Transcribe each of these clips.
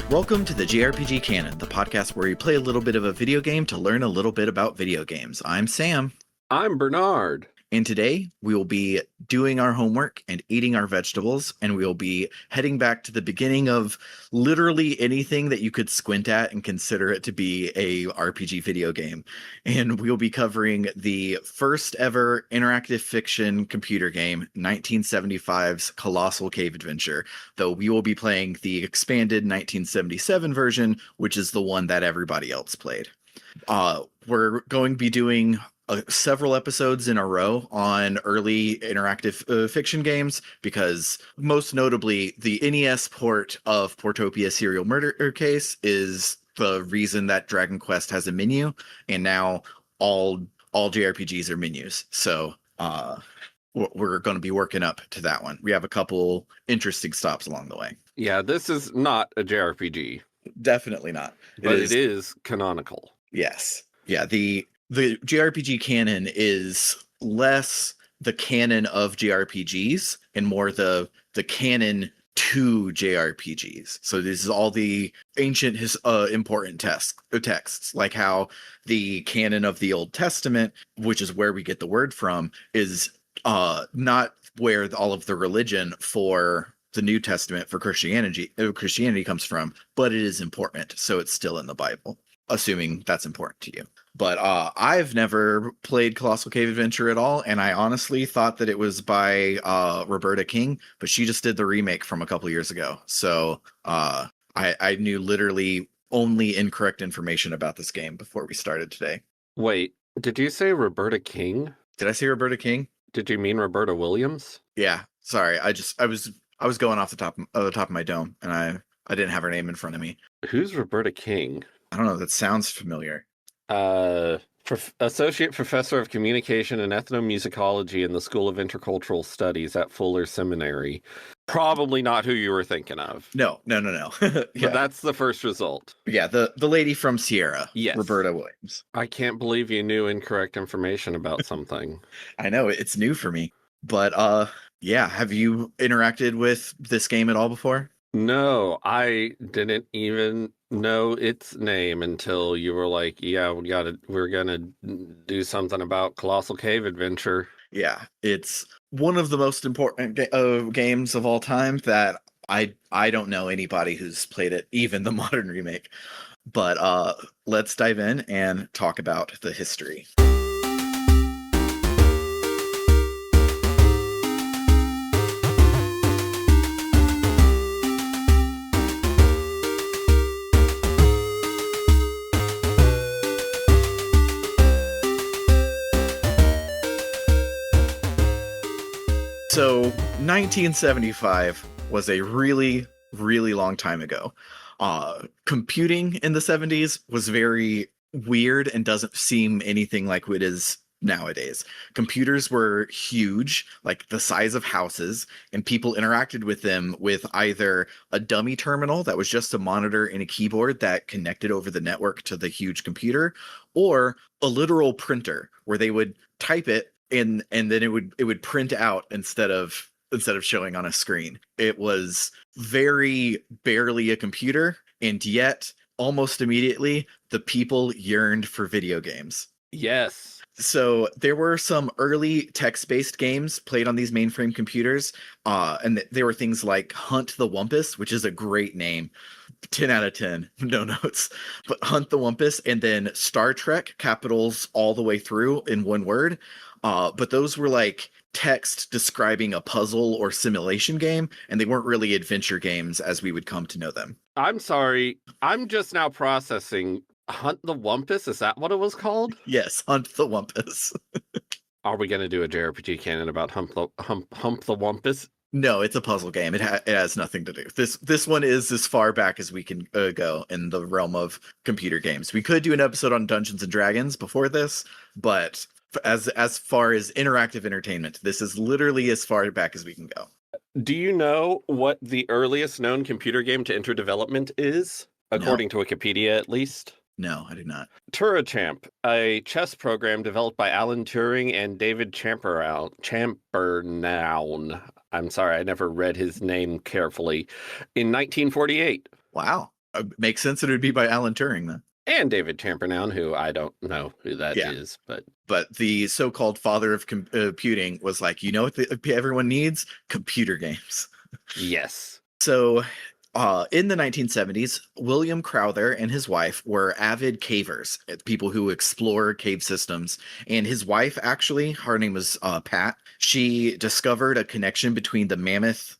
Welcome to the JRPG Canon, the podcast where we play a little bit of a video game to learn a little bit about video games. I'm Sam. I'm Bernard. And today we will be doing our homework and eating our vegetables, and we will be heading back to the beginning of literally anything that you could squint at and consider it to be a RPG video game. And we'll be covering the first ever interactive fiction computer game, 1975's Colossal Cave Adventure, though we will be playing the expanded 1977 version, which is the one that everybody else played. We're going to be doing several episodes in a row on early interactive fiction games, because most notably the NES port of Portopia Serial Murder Case is the reason that Dragon Quest has a menu, and now all JRPGs are menus. So we're going to be working up to that one. We have a couple interesting stops along the way. Yeah, this is not a JRPG. Definitely not. It is canonical. Yes. Yeah, the JRPG canon is less the canon of JRPGs and more the canon to JRPGs. So this is all the ancient important texts, like how the canon of the Old Testament, which is where we get the word from, is not where all of the religion for the New Testament for Christianity comes from, but it is important, so it's still in the Bible, assuming that's important to you. But I've never played Colossal Cave Adventure at all, and I honestly thought that it was by Roberta King, but she just did the remake from a couple years ago. So I knew literally only incorrect information about this game before we started today. Wait, did you say Roberta King? Did I say Roberta King? Did you mean Roberta Williams? Yeah, sorry. I was going off the top of my dome, and I didn't have her name in front of me. Who's Roberta King? I don't know. That sounds familiar. Associate Professor of Communication and Ethnomusicology in the School of Intercultural Studies at Fuller Seminary. Probably not who you were thinking of. No. Yeah. But that's the first result. Yeah, the lady from Sierra. Yes. Roberta Williams. I can't believe you knew incorrect information about something. I know, it's new for me. But yeah, have you interacted with this game at all before? No, I didn't even know its name until you were like, yeah, we're gonna do something about Colossal Cave Adventure. Yeah, it's one of the most important games of all time that I don't know anybody who's played it, even the modern remake. But let's dive in and talk about the history. So 1975 was a really, really long time ago. Computing in the 70s was very weird and doesn't seem anything like it is nowadays. Computers were huge, like the size of houses, and people interacted with them with either a dummy terminal that was just a monitor and a keyboard that connected over the network to the huge computer, or a literal printer where they would type it and then it would print out instead of showing on a screen. It was very barely a computer, and yet almost immediately the people yearned for video games. Yes. So there were some early text-based games played on these mainframe computers, and there were things like Hunt the Wumpus, which is a great name. 10 out of 10, no notes. But Hunt the Wumpus, and then Star Trek, capitals all the way through in one word. But those were like text describing a puzzle or simulation game, and they weren't really adventure games as we would come to know them. I'm sorry. I'm just now processing. Hunt the Wumpus? Is that what it was called? Yes, Hunt the Wumpus. Are we going to do a JRPG canon about Hump the Wumpus? No, it's a puzzle game. It has nothing to do. This one is as far back as we can go in the realm of computer games. We could do an episode on Dungeons and Dragons before this, but as far as interactive entertainment, this is literally as far back as we can go. Do you know what the earliest known computer game to enter development is? According to Wikipedia, at least. No, I did not. Turochamp, a chess program developed by Alan Turing and David Champernoun. I'm sorry, I never read his name carefully. In 1948. Wow. Makes sense that it would be by Alan Turing then. And David Champernoun, who I don't know who that Yeah. is, but the so-called father of computing was like, you know what everyone needs? Computer games. yes. So in the 1970s, William Crowther and his wife were avid cavers, people who explore cave systems. And his wife, actually, her name was Pat. She discovered a connection between the Mammoth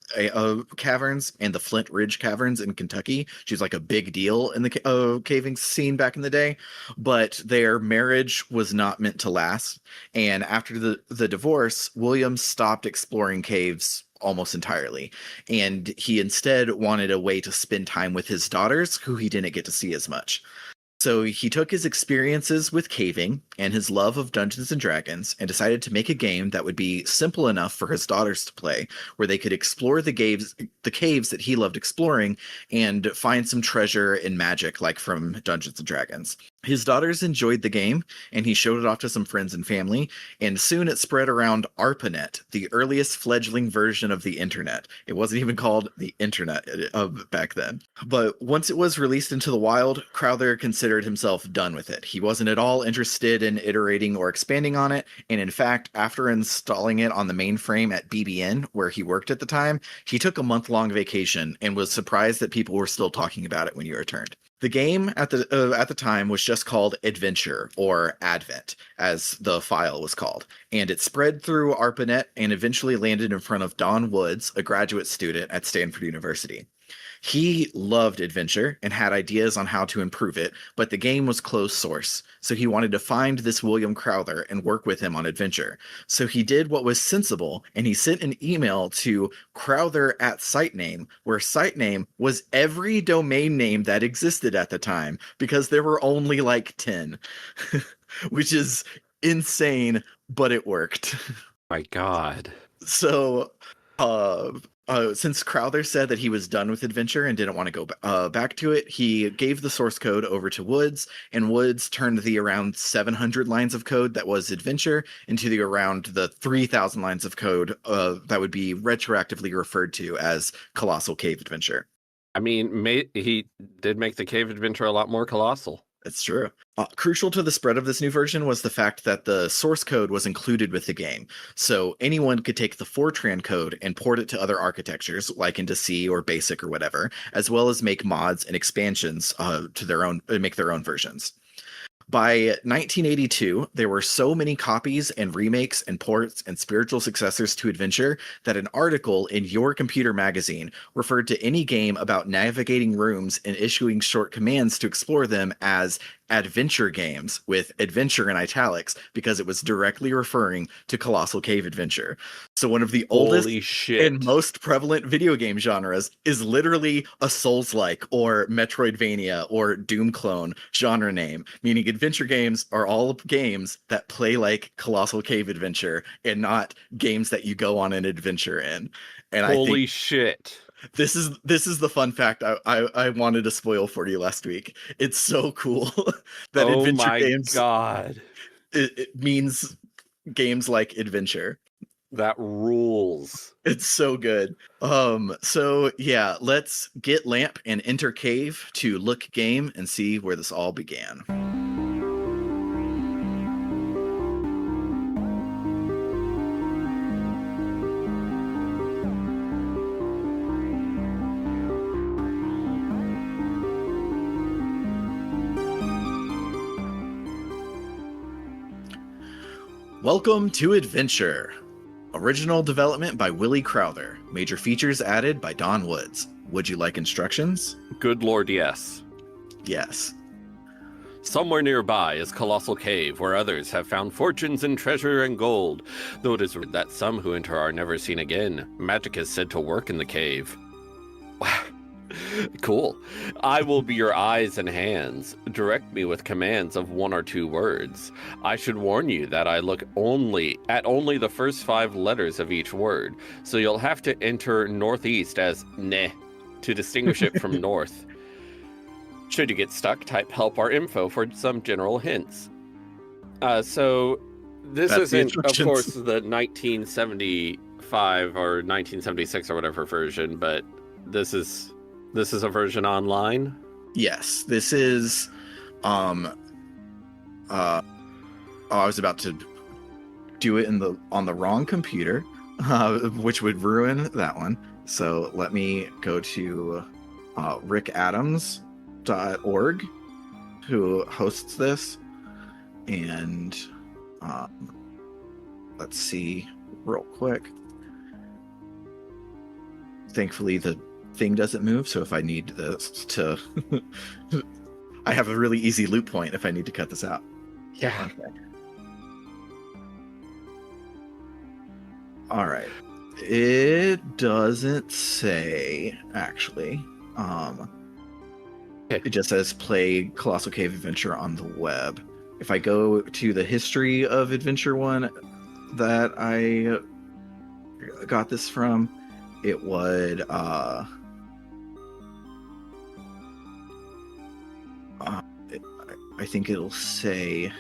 caverns and the Flint Ridge caverns in Kentucky. She's like a big deal in the caving scene back in the day. But their marriage was not meant to last. And after the divorce, William stopped exploring caves almost entirely, and he instead wanted a way to spend time with his daughters, who he didn't get to see as much. So he took his experiences with caving and his love of Dungeons and Dragons and decided to make a game that would be simple enough for his daughters to play, where they could explore the caves that he loved exploring and find some treasure and magic like from Dungeons and Dragons. His daughters enjoyed the game, and he showed it off to some friends and family, and soon it spread around ARPANET, the earliest fledgling version of the internet. It wasn't even called the internet back then. But once it was released into the wild, Crowther considered himself done with it. He wasn't at all interested in iterating or expanding on it, and in fact, after installing it on the mainframe at BBN, where he worked at the time, he took a month-long vacation and was surprised that people were still talking about it when he returned. The game at the time was just called Adventure, or Advent, as the file was called, and it spread through ARPANET and eventually landed in front of Don Woods, a graduate student at Stanford University. He loved Adventure and had ideas on how to improve it, but the game was closed source, so he wanted to find this William Crowther and work with him on Adventure. So he did what was sensible, and he sent an email to Crowther@SiteName, where SiteName was every domain name that existed at the time, because there were only like 10, which is insane, but it worked. My God. So, since Crowther said that he was done with Adventure and didn't want to go back to it, he gave the source code over to Woods, and Woods turned the around 700 lines of code that was Adventure into the around the 3,000 lines of code that would be retroactively referred to as Colossal Cave Adventure. I mean, he did make the Cave Adventure a lot more colossal. That's true. Crucial to the spread of this new version was the fact that the source code was included with the game. So anyone could take the Fortran code and port it to other architectures, like into C or BASIC or whatever, as well as make mods and expansions to make their own versions. By 1982, there were so many copies and remakes and ports and spiritual successors to Adventure that an article in Your Computer magazine referred to any game about navigating rooms and issuing short commands to explore them as adventure games, with adventure in italics, because it was directly referring to Colossal Cave Adventure. So one of the oldest and most prevalent video game genres is literally a Souls-like or Metroidvania or Doom clone genre name, meaning adventure games are all games that play like Colossal Cave Adventure and not games that you go on an adventure in. And Holy shit. This is the fun fact I wanted to spoil for you last week. It's so cool that adventure games. God. It means games like adventure. That rules. It's so good. So yeah, let's get Lamp and enter cave to look game and see where this all began. Welcome to Adventure. Original development by Willie Crowther. Major features added by Don Woods. Would you like instructions? Good Lord, yes. Yes. Somewhere nearby is Colossal Cave, where others have found fortunes in treasure and gold, though it is rumored that some who enter are never seen again. Magic is said to work in the cave. Cool. I will be your eyes and hands. Direct me with commands of 1 or 2 words. I should warn you that I look only at the first 5 letters of each word, so you'll have to enter northeast as neh to distinguish it from north. Should you get stuck, type help or info for some general hints. So this isn't, of course, the 1975 or 1976 or whatever version, but this is a version online? Yes, this is uh I was about to do it on the wrong computer, which would ruin that one. So let me go to rickadams.org, who hosts this, and let's see real quick. Thankfully, the thing doesn't move, so if I need this to... I have a really easy loop point if I need to cut this out. Yeah. Okay. All right. It doesn't say, actually. Okay. It just says play Colossal Cave Adventure on the web. If I go to the history of Adventure 1 that I got this from, it would I think it'll say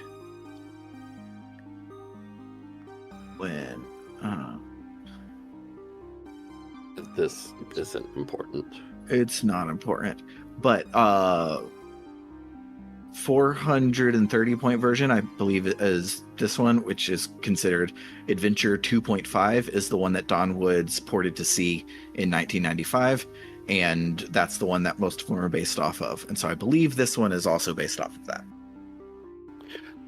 when This isn't important. it's not important, but 430 point version, I believe, is this one, which is considered Adventure 2.5, is the one that Don Woods ported to C in 1995, and that's the one that most of them are based off of. And so I believe this one is also based off of that.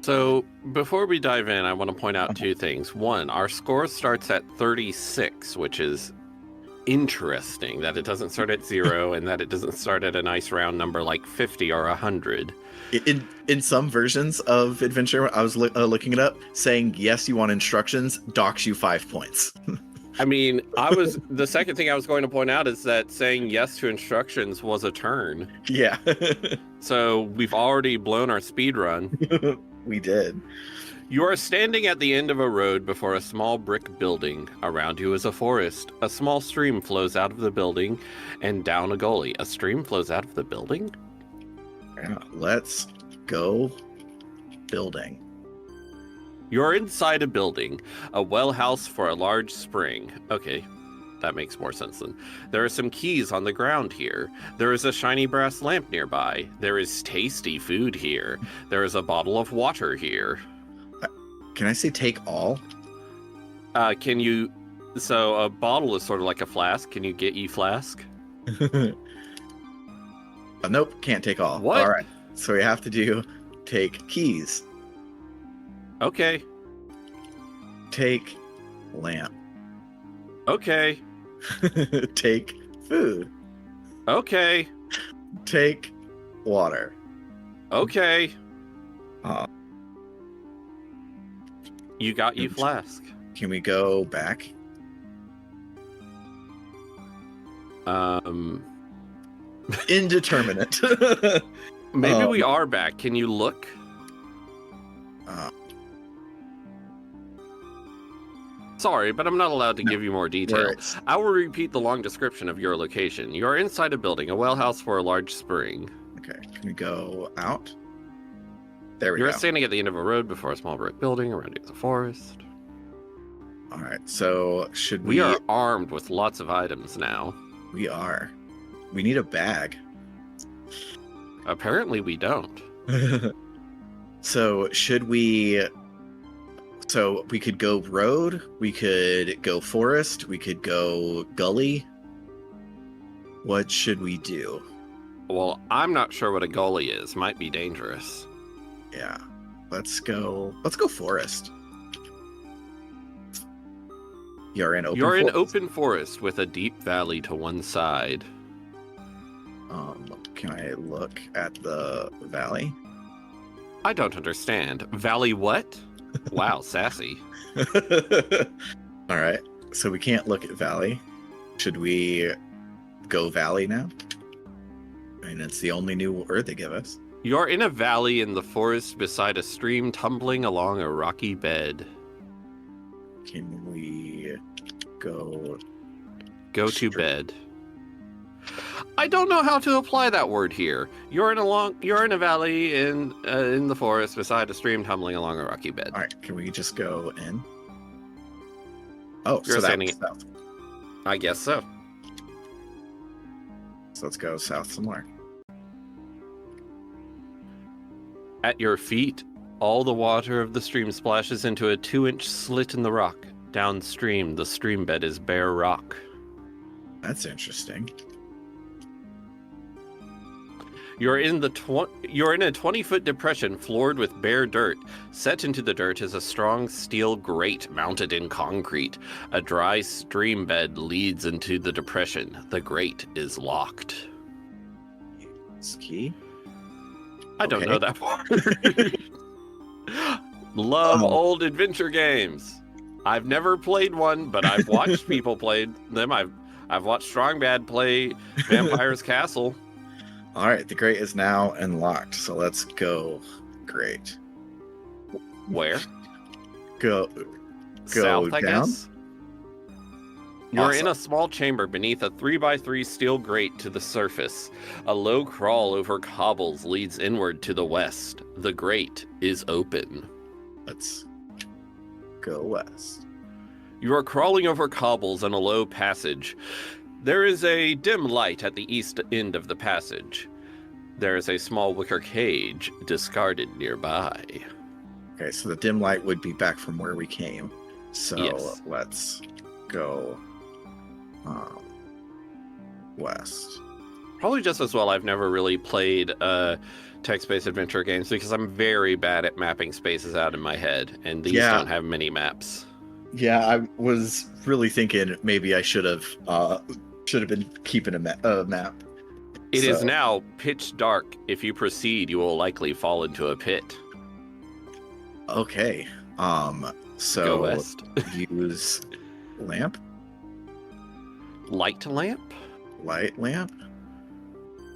So before we dive in, I want to point out two things. One, our score starts at 36, which is interesting that it doesn't start at 0 and that it doesn't start at a nice round number like 50 or 100. In some versions of Adventure, I was looking it up, saying yes, you want instructions, docks you 5 points. I mean, the second thing I was going to point out is that saying yes to instructions was a turn. Yeah. So we've already blown our speed run. We did. You are standing at the end of a road before a small brick building. Around you is a forest. A small stream flows out of the building and down a gully. A stream flows out of the building? Yeah, let's go building. You're inside a building, a well house for a large spring. Okay, that makes more sense then. There are some keys on the ground here. There is a shiny brass lamp nearby. There is tasty food here. There is a bottle of water here. Can I say take all? Can you... So a bottle is sort of like a flask. Can you get ye flask? Nope, can't take all. What? All right, so we have to do take keys. Okay. Take lamp. Okay. Take food. Okay. Take water. Okay. Uh, You got ye flask. Can we go back? Indeterminate. Maybe we are back. Can you look? Sorry, but I'm not allowed to give you more detail. I will repeat the long description of your location. You are inside a building, a well house for a large spring. Okay, can we go out? There we go. You're standing at the end of a road before a small brick building. Around you is a forest. All right, so should we... We are armed with lots of items now. We are. We need a bag. Apparently we don't. So should we... So we could go road, we could go forest, we could go gully. What should we do? Well, I'm not sure what a gully is. Might be dangerous. Yeah. Let's go forest. You're in open forest with a deep valley to one side. Can I look at the valley? I don't understand. Valley what? Wow, sassy. All right. So we can't look at valley. Should we go valley now? I mean, it's the only new word they give us. You're in a valley in the forest beside a stream tumbling along a rocky bed. Can we go to bed? I don't know how to apply that word here. You're in a valley in the forest beside a stream tumbling along a rocky bed. All right, can we just go in? Oh, You're so standing that's south. I guess so. So let's go south somewhere. At your feet, all the water of the stream splashes into a 2-inch slit in the rock. Downstream, the stream bed is bare rock. That's interesting. You're in a 20-foot depression floored with bare dirt. Set into the dirt is a strong steel grate mounted in concrete. A dry stream bed leads into the depression. The grate is locked. Ski? I don't know that part. Love old adventure games. I've never played one, but I've watched people play them. I've watched Strong Bad play Vampire's Castle. All right, the grate is now unlocked, so let's go. Great. Where? Go South, I down? guess. You're Awesome. in a small chamber beneath a 3x3 steel grate to the surface. A low crawl over cobbles leads inward to the west. The grate is open. Let's go west. You are crawling over cobbles in a low passage. There is a dim light at the east end of the passage. There is a small wicker cage discarded nearby. Okay, so the dim light would be back from where we came. So Yes. let's go west. Probably just as well I've never really played text-based adventure games because I'm very bad at mapping spaces out in my head, and these don't have many maps. Yeah, I was really thinking maybe I should have been keeping a map. It is now pitch dark. If you proceed, you will likely fall into a pit. Okay. So Go west. use lamp? Light lamp? Light lamp?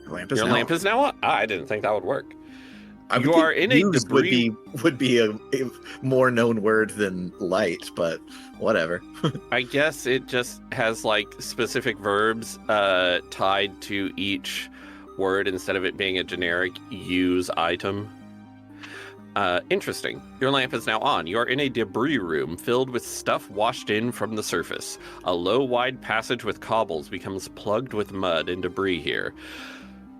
Your lamp is now on? I didn't think that would work. You are in a debris... would be a more known word than light, but whatever. I guess it just has like specific verbs tied to each word instead of it being a generic use item. Interesting. Your lamp is now on. You are in a debris room filled with stuff washed in from the surface. A low, wide passage with cobbles becomes plugged with mud and debris here.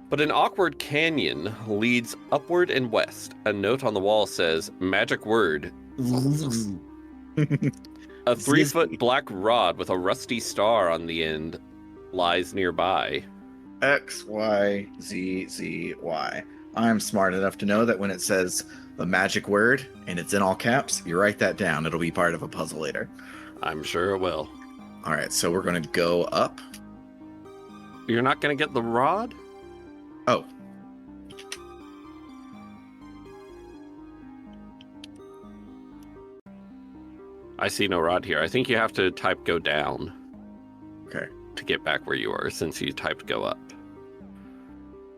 But an awkward canyon leads upward and west. A note on the wall says, magic word. A 3-foot black rod with a rusty star on the end lies nearby. X, Y, Z, Z, Y. I'm smart enough to know that when it says the magic word and it's in all caps, you write that down. It'll be part of a puzzle later. I'm sure it will. All right, so we're going to go up. You're not going to get the rod? Oh. I see no rod here. I think you have to type go down. Okay. To get back where you were, since you typed go up.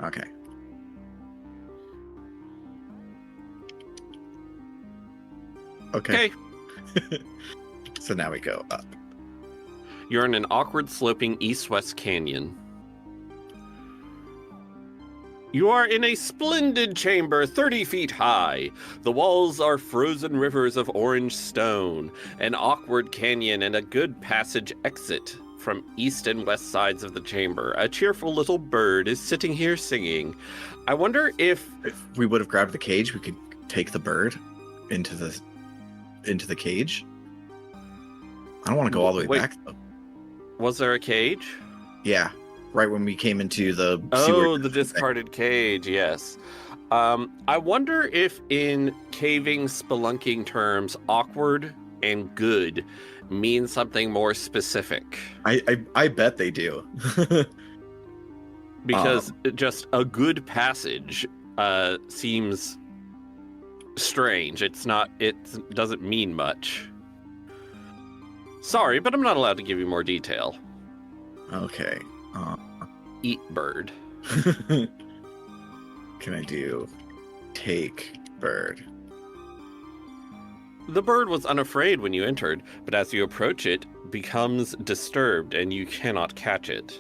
Okay. Okay. So now we go up. You're in an awkward sloping east-west canyon. You are in a splendid chamber 30 feet high. The walls are frozen rivers of orange stone, an awkward canyon, and a good passage exit from east and west sides of the chamber. A cheerful little bird is sitting here singing. I wonder if we would have grabbed the cage, we could take the bird into the cage. I don't want to go all the way back, though. Was there a cage? Yeah. Right when we came into the the discarded cage, yes. I wonder if in caving, spelunking terms, awkward and good mean something more specific. I bet they do. Because just a good passage seems strange. It doesn't mean much. Sorry, but I'm not allowed to give you more detail. Okay. Eat bird. Can I do take bird? The bird was unafraid when you entered, but as you approach it, becomes disturbed and you cannot catch it.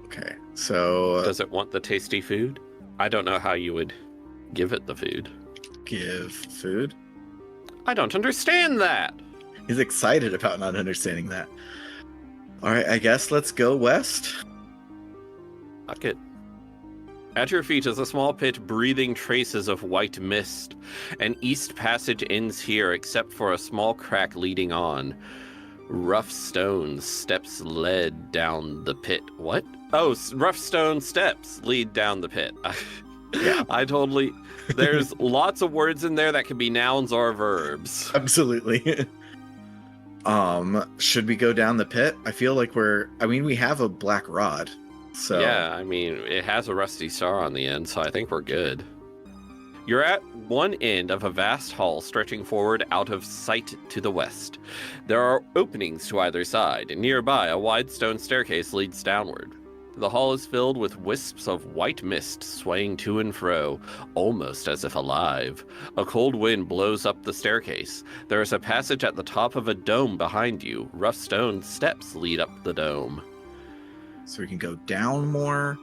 Okay, so... Does it want the tasty food? I don't know how you would give it the food. Give food? I don't understand that! He's excited about not understanding that. All right, I guess let's go west. Fuck it. At your feet is a small pit breathing traces of white mist. An east passage ends here except for a small crack leading on. Rough stone steps led down the pit. What? Oh, rough stone steps lead down the pit. Yeah. I totally... There's lots of words in there that can be nouns or verbs. Absolutely. Should we go down the pit? I feel like we have a black rod. So Yeah, I mean, it has a rusty star on the end, so I think we're good. You're at one end of a vast hall stretching forward out of sight to the west. There are openings to either side, and nearby a wide stone staircase leads downward. The hall is filled with wisps of white mist swaying to and fro, almost as if alive. A cold wind blows up the staircase. There is a passage at the top of a dome behind you. Rough stone steps lead up the dome. So we can go down more.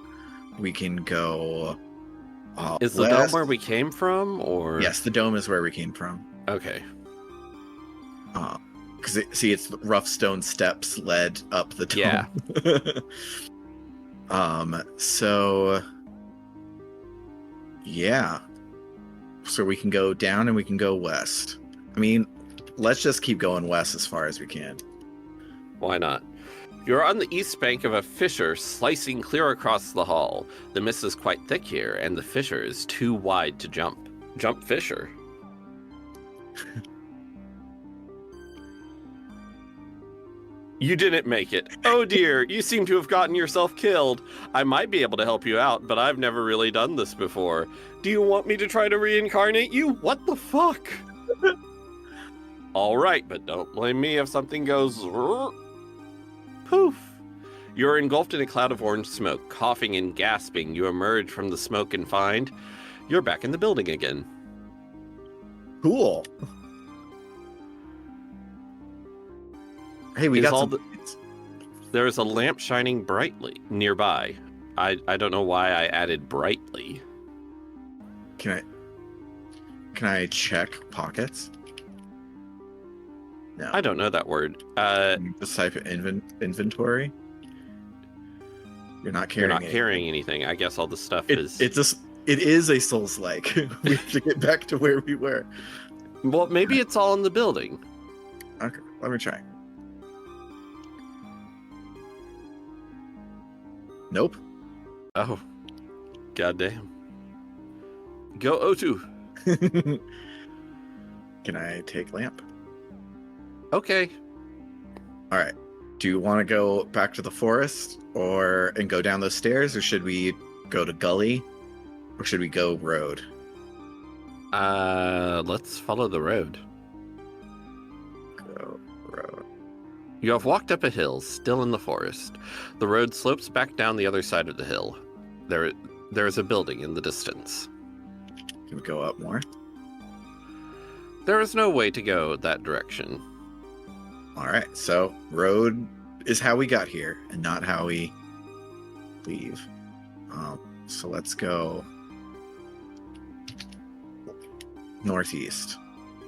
We can go Is the dome where we came from, or? Yes, the dome is where we came from. Okay. Because it's rough stone steps led up the dome. Yeah. So yeah. So we can go down and we can go west. I mean, let's just keep going west as far as we can. Why not? You're on the east bank of a fissure slicing clear across the hall. The mist is quite thick here, and the fissure is too wide to jump. Jump fissure. You didn't make it. Oh dear, you seem to have gotten yourself killed. I might be able to help you out, but I've never really done this before. Do you want me to try to reincarnate you? What the fuck? All right, but don't blame me if something goes... Poof! You're engulfed in a cloud of orange smoke. Coughing and gasping, you emerge from the smoke and find you're back in the building again. Cool. Hey, we got There's a lamp shining brightly nearby. I don't know why I added brightly. Can I check pockets? No. I don't know that word. Just type inventory. You're not carrying anything. I guess all the stuff is... It is a Souls-like. We have to get back to where we were. Well, maybe it's all in the building. Okay, let me try. Nope. Oh. Goddamn. Go O2. Can I take lamp? Okay. All right. Do you want to go back to the forest and go down those stairs, or should we go to gully, or should we go road? Let's follow the road. Go road. You have walked up a hill, still in the forest. The road slopes back down the other side of the hill. There is a building in the distance. Can we go up more? There is no way to go that direction. All right, so road is how we got here and not how we leave. So let's go northeast.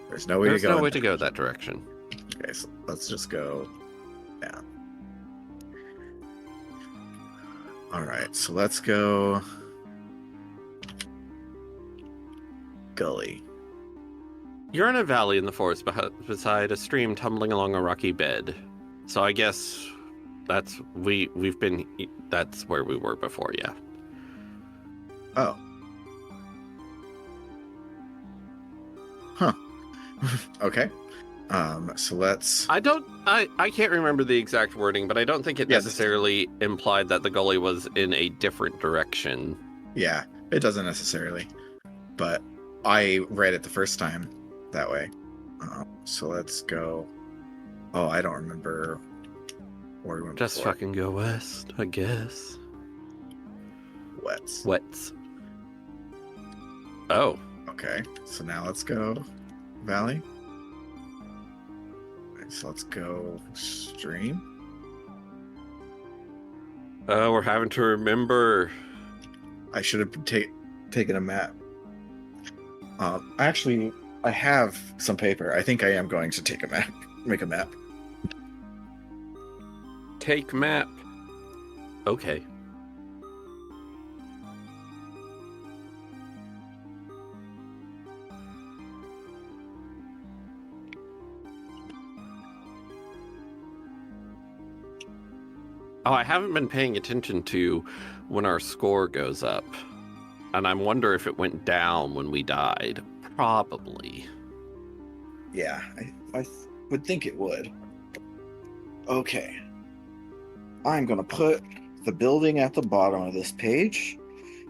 There's no way to go. There's no way to go that direction. Okay, so let's just go down. All right, so let's go gully. You're in a valley in the forest beside a stream tumbling along a rocky bed. So I guess that's where we were before, yeah. Oh. Huh. Okay. So let's... I can't remember the exact wording, but I don't think it necessarily implied that the gully was in a different direction. Yeah, it doesn't necessarily. But I read it the first time that way. So let's go... Oh, I don't remember where we went Just before. fucking go west, I guess. Wets. Oh. Okay, so now let's go valley. Okay, so let's go stream. We're having to remember. I should have taken a map. Actually, I have some paper. I think I am going to take a map. Make a map. Take map. Okay. Oh, I haven't been paying attention to when our score goes up. And I wonder if it went down when we died. Probably. Yeah, I would think it would. Okay. I'm going to put the building at the bottom of this page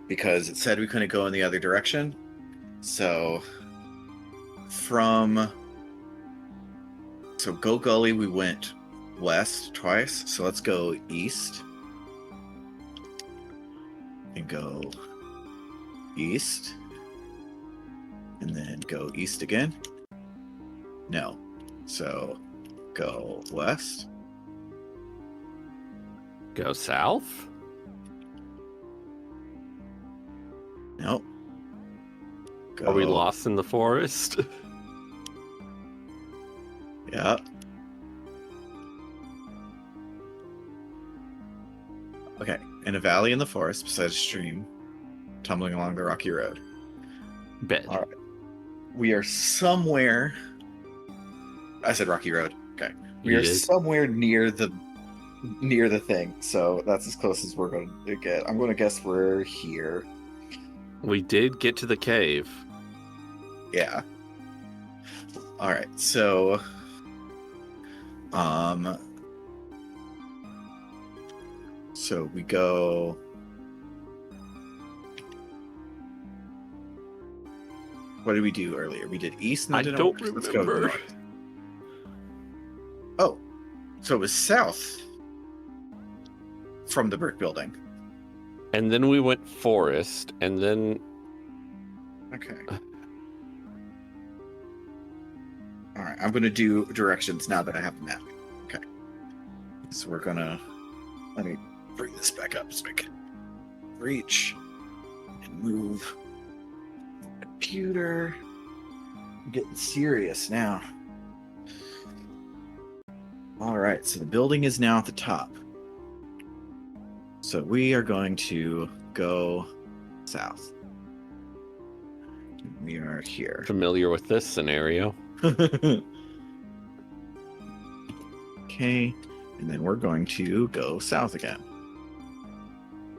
because it said we couldn't go in the other direction. So Go Gully, we went west twice. So let's go east. And go east. And then go east again. No. So go west. Go south? Nope. Go. Are we lost in the forest? Yeah. Okay. In a valley in the forest beside a stream, tumbling along the rocky road. Bet. All right. We are somewhere. I said rocky road. Okay. We are somewhere near the thing. So that's as close as we're going to get. I'm going to guess we're here. We did get to the cave. Yeah. All right. So we go. What did we do earlier? We did east. And I don't remember. Let's go north. Oh, so it was south from the brick building. And then we went forest, and then... Okay. All right, I'm going to do directions now that I have the map. Okay. So we're going to... Let me bring this back up so I can reach and move the computer. I'm getting serious now. All right, so the building is now at the top. So we are going to go south. We are here. Familiar with this scenario. Okay, and then we're going to go south again.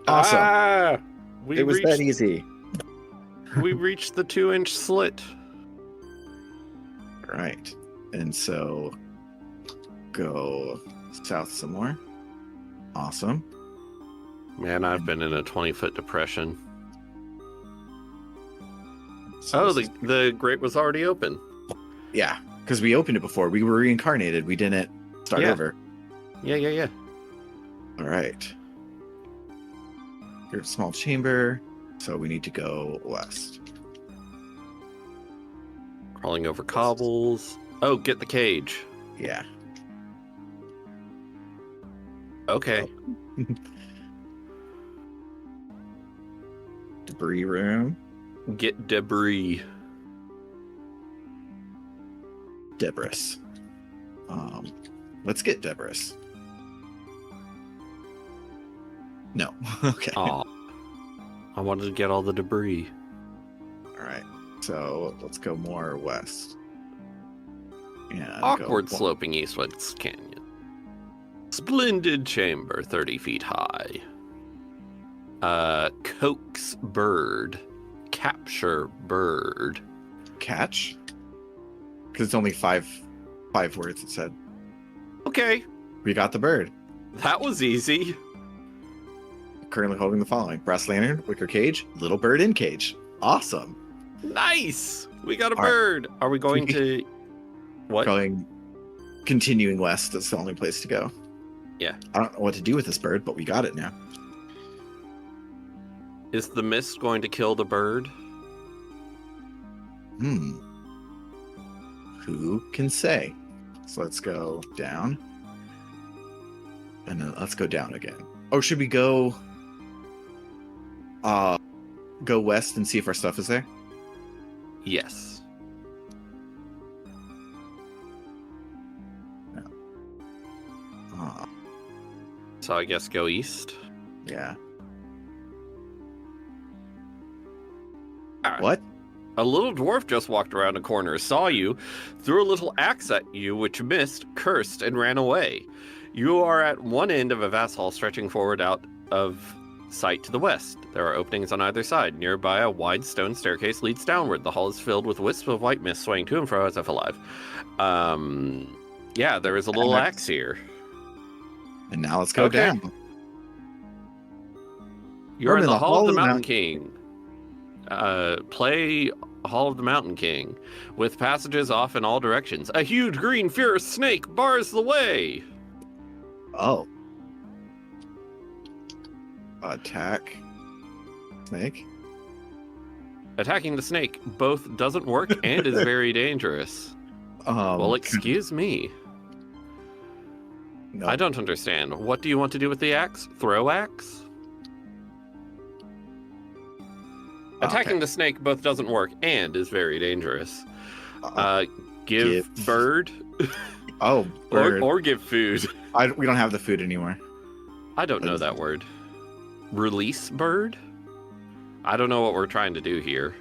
Awesome. It was that easy. We reached the 2-inch slit. Right. And so go south some more. Awesome. Man, I've been in a 20-foot depression. So the grate was already open. Yeah, because we opened it before. We were reincarnated. We didn't start over. Yeah. All right. Here's a small chamber. So we need to go west. Crawling over cobbles. Oh, get the cage. Yeah. Okay. Oh. Debris room. Get debris. Debris. Let's get debris. No. Okay. Aw. I wanted to get all the debris. All right. So let's go more west. And Awkward sloping eastwards canyon. Splendid chamber, 30 feet high. Coax bird. Capture bird. Catch? Because it's only five words, it said. Okay. We got the bird. That was easy. Currently holding the following: brass lantern, wicker cage, little bird in cage. Awesome. Nice. We got a All right. bird. Are we going to... What? Continuing west. That's the only place to go. Yeah. I don't know what to do with this bird, but we got it now. Is the mist going to kill the bird? Who can say? So let's go down. And then let's go down again. Oh, should we go west and see if our stuff is there? Yes. No. So I guess go east? Yeah. What? A little dwarf just walked around a corner, saw you, threw a little axe at you, which missed, cursed, and ran away. You are at one end of a vast hall stretching forward out of sight to the west. There are openings on either side. Nearby, a wide stone staircase leads downward. The hall is filled with wisps of white mist swaying to and fro as if alive. Yeah, there is a little axe here. And now let's go Okay. down. You're in the Hall of the Mountain King. Play Hall of the Mountain King, with passages off in all directions. A huge green fierce snake bars the way. Oh. Attack. Snake? Attacking the snake both doesn't work and is very dangerous. Well, excuse me. No. I don't understand. What do you want to do with the axe? Throw axe? Attacking the snake both doesn't work and is very dangerous. Give bird. Oh, bird. Or give food. We don't have the food anymore. I don't know that word. Release bird? I don't know what we're trying to do here.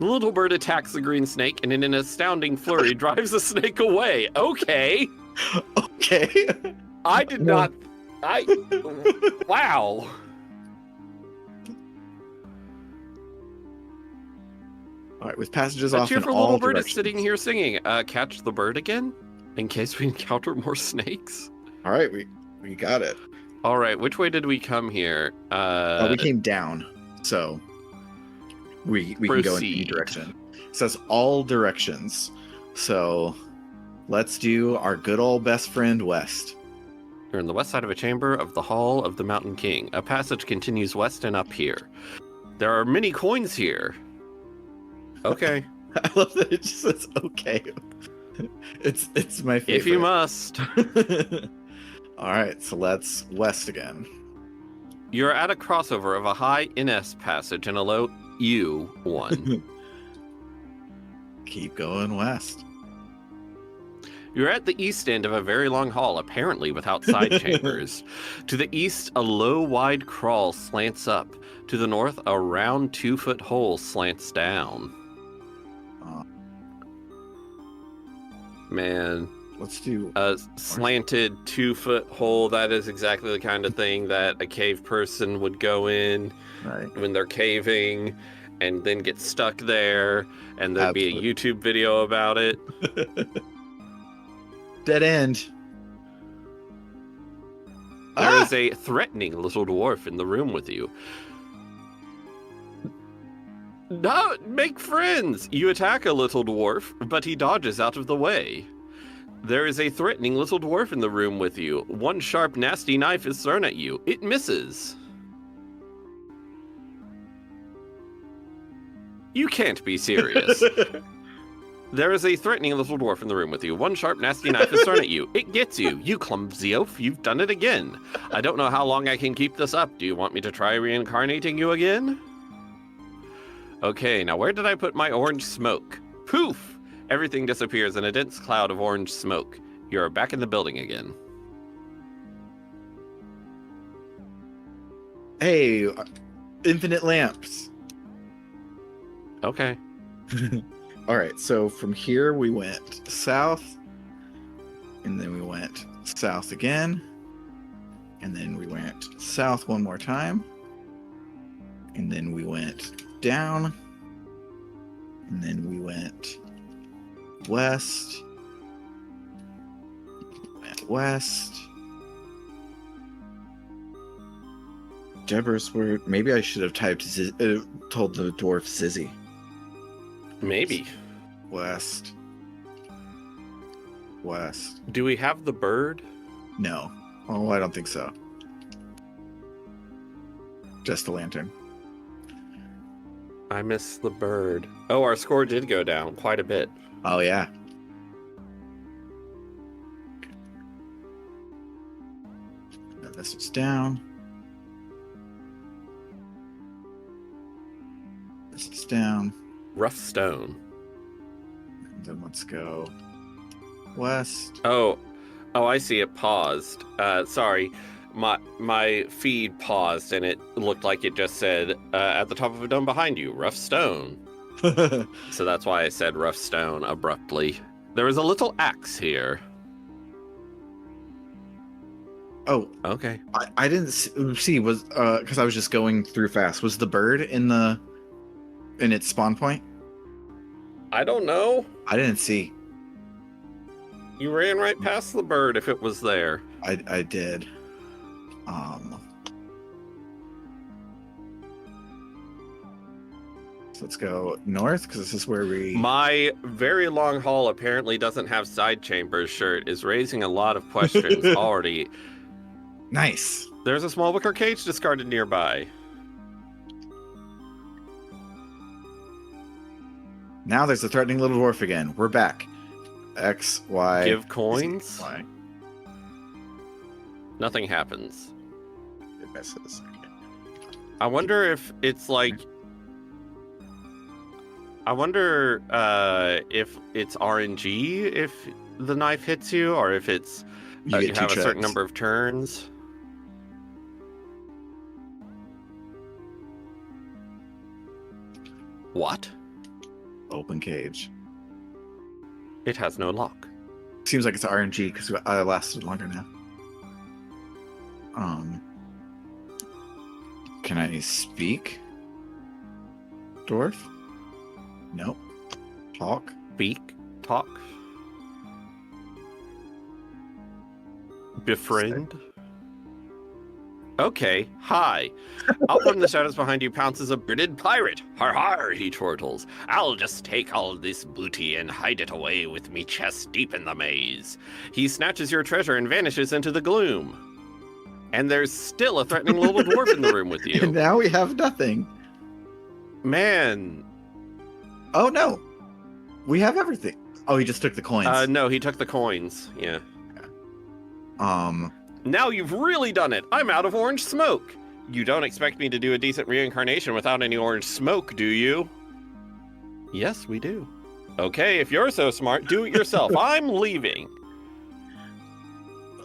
The little bird attacks the green snake and in an astounding flurry drives the snake away. Okay. Okay. I did not... Wow. All right, with passages A off in cheerful all little bird directions. is sitting here singing. Catch the bird again? In case we encounter more snakes? All right, we got it. All right, which way did we come here? We came down, so we can go in any direction. It says all directions, so let's do our good old best friend west. You're in the west side of a chamber of the Hall of the Mountain King. A passage continues west and up here. There are many coins here. Okay. I love that it just says okay. It's my favorite. If you must. All right, so let's west again. You're at a crossover of a high NS passage and a low U one. Keep going west. You're at the east end of a very long hall, apparently without side chambers. To the east, a low, wide crawl slants up. To the north, a round 2-foot hole slants down. Man. Let's do a slanted 2-foot hole. That is exactly the kind of thing that a cave person would go in when they're caving and then get stuck there, and there'd be a YouTube video about it. Dead end. There is a threatening little dwarf in the room with you. No, make friends! You attack a little dwarf, but he dodges out of the way. There is a threatening little dwarf in the room with you. One sharp, nasty knife is thrown at you. It misses. You can't be serious. There is a threatening little dwarf in the room with you. One sharp, nasty knife is thrown at you. It gets you. You clumsy oaf, you've done it again. I don't know how long I can keep this up. Do you want me to try reincarnating you again? Okay, now where did I put my orange smoke? Poof! Everything disappears in a dense cloud of orange smoke. You're back in the building again. Hey, infinite lamps. Okay. All right, so from here we went south, and then we went south again, and then we went south one more time, and then we went down, and then we went west, Deborah's word. Maybe I should have told the dwarf Zizzy. Maybe. West. Do we have the bird? No. Oh, I don't think so. Just the lantern. I miss the bird. Oh, our score did go down quite a bit. Oh, yeah. This is down. This is down. Rough stone. And then let's go west. Oh, I see. It paused. Sorry. My feed paused and it looked like it just said, at the top of a dome behind you, rough stone. So that's why I said rough stone abruptly. There is a little axe here. Oh, Okay. I didn't see was because I was just going through fast. Was the bird in its spawn point? I don't know. I didn't see. You ran right past the bird if it was there. I did. So let's go north because this is where we. My very long haul apparently doesn't have side chambers shirt is raising a lot of questions already. Nice. There's a small wicker cage discarded nearby. Now there's a threatening little dwarf again. We're back. X, Y. Give coins? Y. Nothing happens. It misses. I wonder if it's like... I wonder if it's RNG if the knife hits you, or if it's you have a certain number of turns. What? Open cage. It has no lock. Seems like it's RNG because I lasted longer now. Can I speak? Dwarf? Nope. Talk? Speak? Talk? Befriend? Okay, hi. Out from the shadows behind you pounces a bearded pirate. Har har, he chortles. I'll just take all this booty and hide it away with me chest deep in the maze. He snatches your treasure and vanishes into the gloom. And there's still a threatening little dwarf in the room with you. And now we have nothing. Man. Oh no. We have everything. Oh, he just took the coins. No, he took the coins. Yeah. Now you've really done it. I'm out of orange smoke. You don't expect me to do a decent reincarnation without any orange smoke, do you? Yes, we do. Okay, if you're so smart, do it yourself. I'm leaving.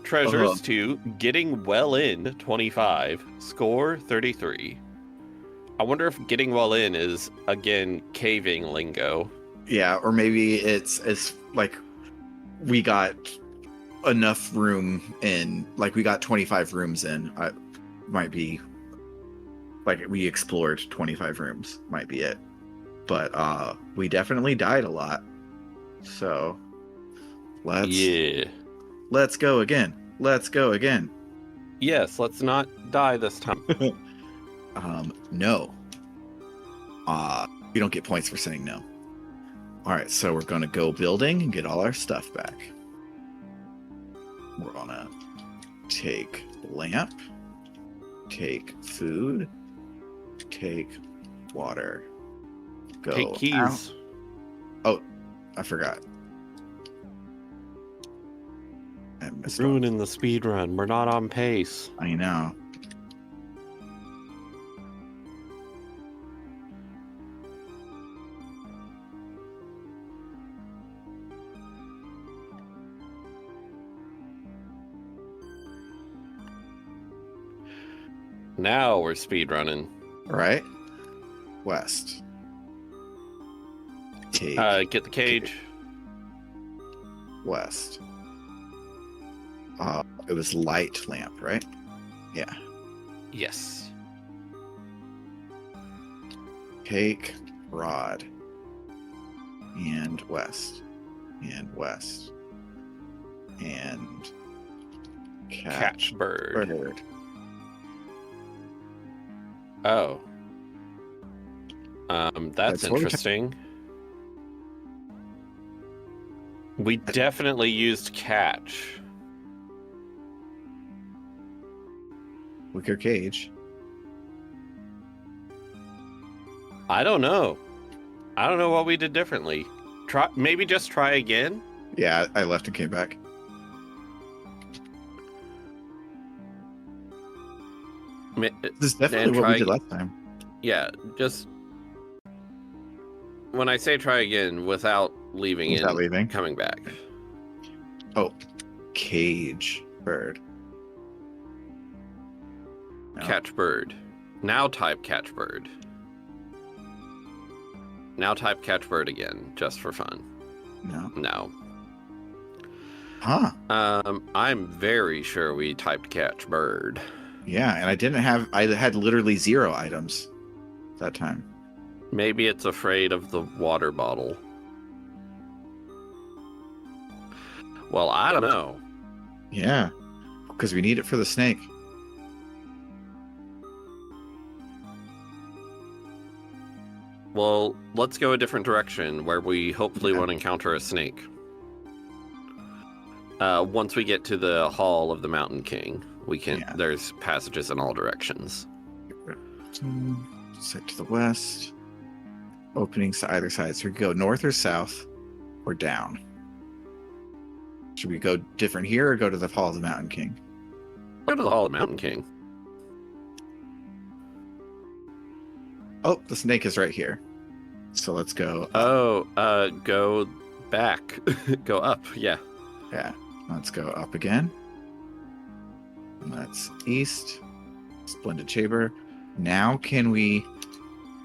Treasures to getting well in 25, score 33. I wonder if getting well in is, again, caving lingo. Yeah, or maybe it's like we got enough room in, like we got 25 rooms in. Might be like we explored 25 rooms, might be it. But we definitely died a lot. So let's go again. Let's go again. Yes, let's not die this time. No. You don't get points for saying no. All right, so we're gonna go building and get all our stuff back. We're gonna take lamp, take food, take water. Go take keys. Out. Oh, I forgot. I missed Ruining the speed run. We're not on pace. I know. Now we're speed running. Right? West. Take. Get the cage. West. It was light lamp, right? Yeah. Yes. Take rod. And west. And west. And catch bird. Bird. Oh. That's interesting. We definitely used catch. Wicker cage. I don't know. I don't know what we did differently. Maybe just try again? Yeah, I left and came back. This is definitely what we did last time. Yeah, just when I say try again, without leaving coming back. Oh, cage bird. No. Catch bird. Now type catch bird. Now type catch bird again, just for fun. No. No. Huh. I'm very sure we typed catch bird. Yeah, and I had literally 0 items that time. Maybe it's afraid of the water bottle. Well, I don't know. Yeah, because we need it for the snake. Well, let's go a different direction where we hopefully Yeah. won't encounter a snake. Once we get to the Hall of the Mountain King, Yeah. there's passages in all directions. Set to the west. Openings to either side. So we go north or south or down. Should we go different here or go to the Hall of the Mountain King? Go to the Hall of the Mountain King. Oh, the snake is right here. So let's go up. Oh, go back. Go up, yeah. Yeah. Let's go up again. And that's east. Splendid chamber. Now can we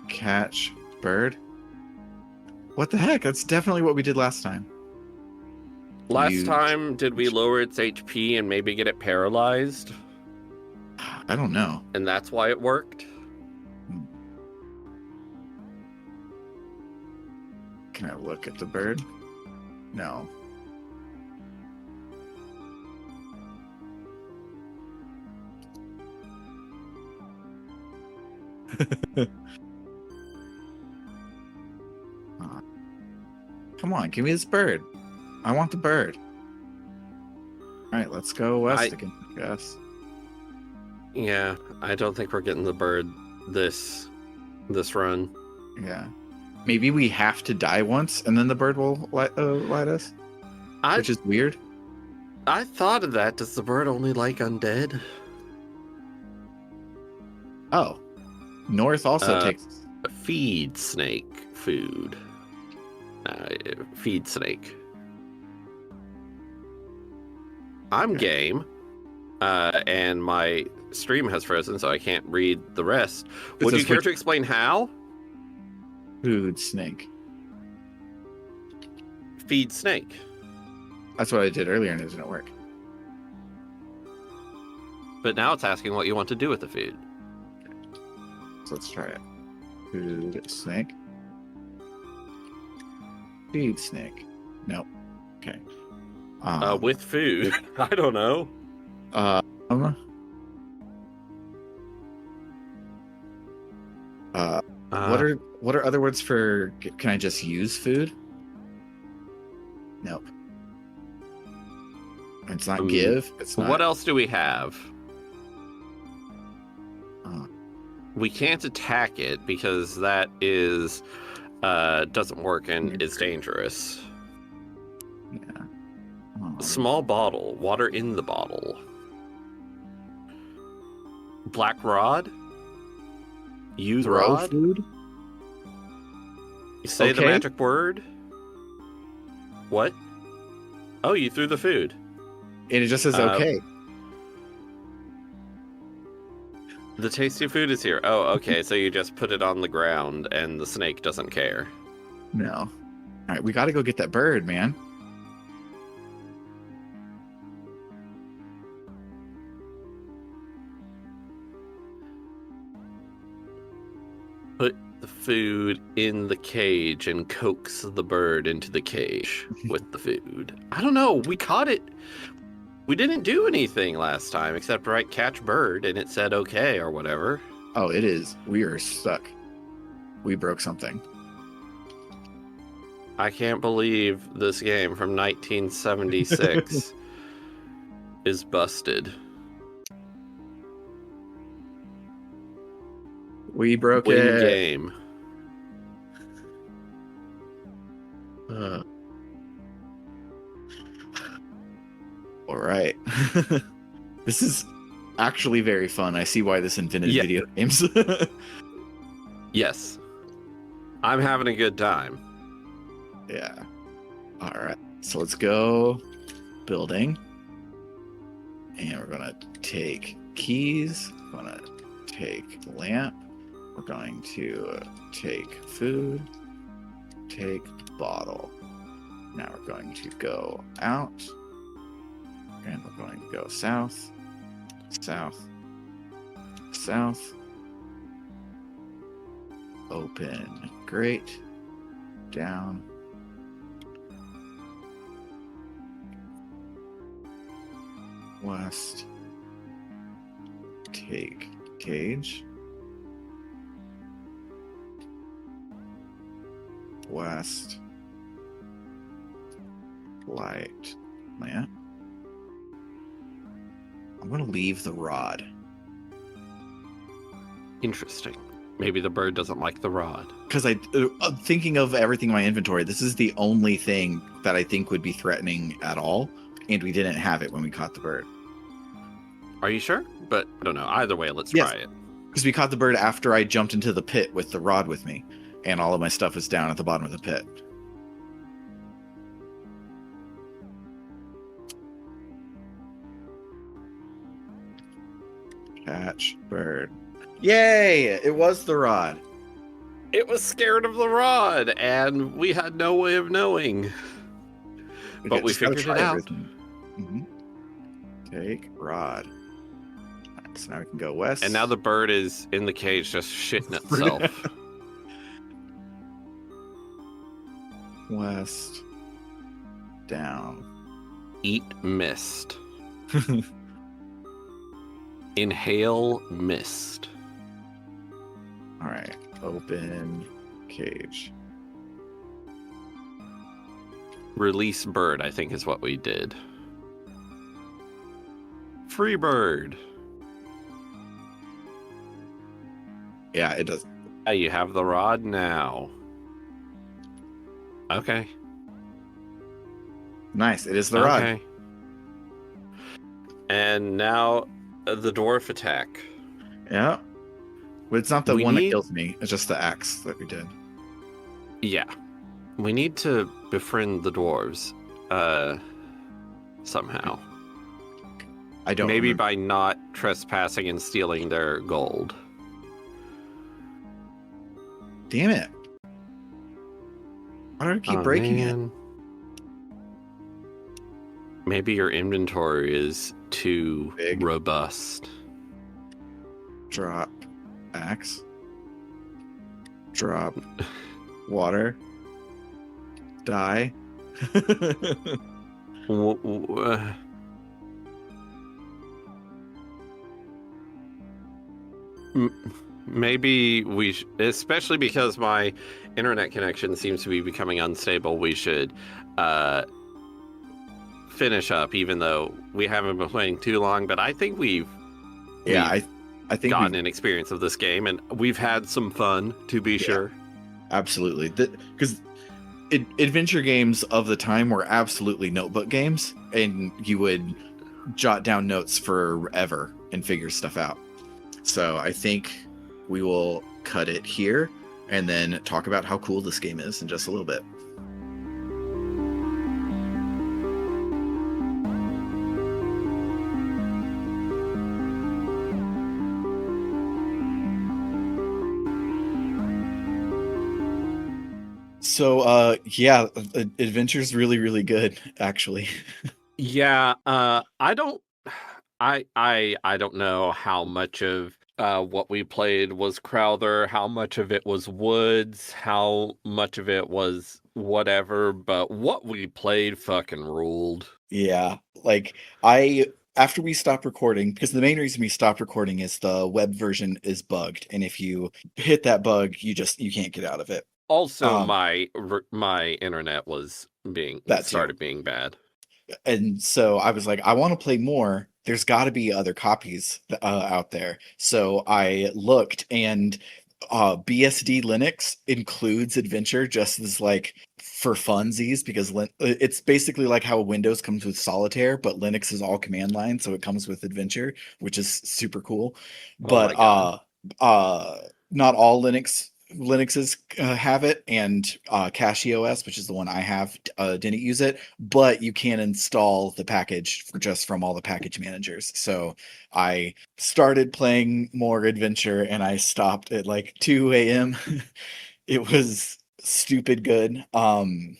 catch bird? What the heck? That's definitely what we did last time. Last time, did we lower its HP and maybe get it paralyzed? I don't know. And that's why it worked? Can I look at the bird? No. Come on, give me this bird. I want the bird. All right, let's go west again, I guess. Yeah, I don't think we're getting the bird this run. Yeah. Maybe we have to die once and then the bird will light us? Which is weird. I thought of that. Does the bird only like undead? Oh. North also takes... Feed snake food. Feed snake. I'm game. And my stream has frozen, so I can't read the rest. Would you care to explain how? Food snake. Feed snake. That's what I did earlier and it didn't work. But now it's asking what you want to do with the food. So let's try it. Food snake. Feed snake. Nope. Okay. With food. I don't know. What are other words for can I just use food? Nope. It's not give. It's not. What else do we have? We can't attack it because that is doesn't work and is dangerous. Yeah. Small bottle, water in the bottle. Black rod? Use Throw rod? food? You say the magic word? What? Oh, you threw the food. And it just says okay. The tasty food is here. Oh, okay. So you just put it on the ground and the snake doesn't care. No. All right, we got to go get that bird, man. Put the food in the cage and coax the bird into the cage with the food. I don't know. We caught it. We didn't do anything last time except write catch bird and it said okay or whatever. Oh, it is. We are stuck. We broke something. I can't believe this game from 1976 is busted. We broke Win it. game. All right. This is actually very fun. I see why this invented video games. Yes. I'm having a good time. Yeah. All right. So let's go building. And we're going to take keys. We're going to take lamp. We're going to take food. Take bottle. Now we're going to go out. And we're going to go south, south, south. Open. Great. Down. West. Take cage. West. Light lamp. I'm going to leave the rod. Interesting. Maybe the bird doesn't like the rod. Because thinking of everything in my inventory, this is the only thing that I think would be threatening at all, and we didn't have it when we caught the bird. Are you sure? But I don't know. Either way, let's Yes. try it. Because we caught the bird after I jumped into the pit with the rod with me, and all of my stuff was down at the bottom of the pit. Catch bird. Yay! It was the rod. It was scared of the rod, and we had no way of knowing. But we just gotta figured it try out. everything. Take rod. So now we can go west. And now the bird is in the cage just shitting itself. West. Down. Eat mist. Inhale mist. All right. Open cage. Release bird, I think is what we did. Free bird. Yeah, it does. Hey, you have the rod now. Okay. Nice. It is the rod. Okay. And now the dwarf attack. Yeah. But it's not the We one that need- kills me. It's just the axe that we did. Yeah. We need to befriend the dwarves. Somehow. I don't Maybe remember. by not trespassing and stealing their gold. Damn it. Why do I keep breaking it? Maybe your inventory is too Big. robust. Drop axe. Drop water. Die. Maybe especially because my internet connection seems to be becoming unstable, we should finish up, even though we haven't been playing too long. But I think we've I think gotten an experience of this game, and we've had some fun, to be sure. Absolutely. Because adventure games of the time were absolutely notebook games, and you would jot down notes forever and figure stuff out. So I think we will cut it here and then talk about how cool this game is in just a little bit. So Adventure's really, really good, actually. Yeah, I don't know how much of what we played was Crowther, how much of it was Woods, how much of it was whatever, but what we played fucking ruled. Yeah, like after we stopped recording, because the main reason we stopped recording is the web version is bugged, and if you hit that bug, you can't get out of it. Also, my internet was started being bad. And so I was like, I want to play more. There's got to be other copies out there. So I looked, and BSD Linux includes Adventure just as like for funsies, because it's basically like how Windows comes with Solitaire, but Linux is all command line, so it comes with Adventure, which is super cool. But not all Linuxes have it, and CachyOS, which is the one I have, didn't use it, but you can install the package from all the package managers. So I started playing more Adventure, and I stopped at like 2 a.m. It was stupid good. I